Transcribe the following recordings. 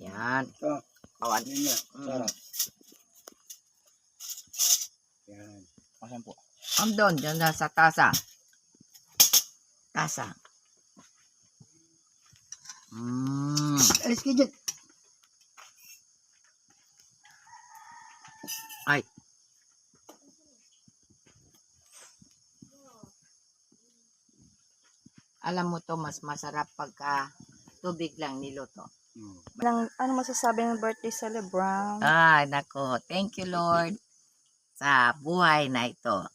Yan. Ito. Kawan. Yan nga. Sarap. Yan. Asan po? Doon na sa tasa. Tasa. Alis ka dyan. Ay. Alam mo to, mas masarap pagka tubig lang niluto. Ano masasabi ng birthday celebrant? Ay, nako. Thank you, Lord, sa buhay na ito.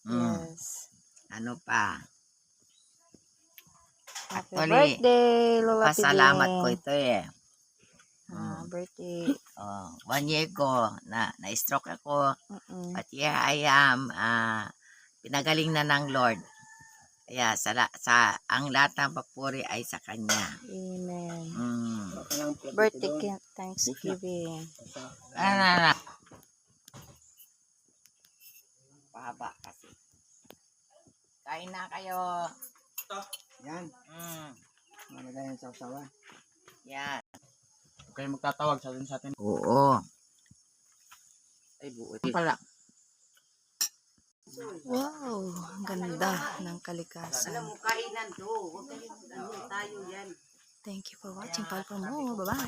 Yes. Ano pa? Happy Actually, birthday, Lola pasalamat ko Piding. ito eh. Birthday. 1 year ko na-stroke ako. Mm-mm. But here I am. Pinagaling na ng Lord. Kaya ang lahat ng papuri ay sa Kanya. Amen. Birthday. Thanksgiving. Ano. Pahaba kasi. Kain na kayo. Yan. Malagay yan sa usawan. Yan. Huwag kayo magtatawag sa atin. Oo. Ay, buo. Pala. Wow, ang ganda ng kalikasan. Alam mo, kainan to. Huwag kayong tayo yan. Thank you for watching. Follow for more. Bye-bye.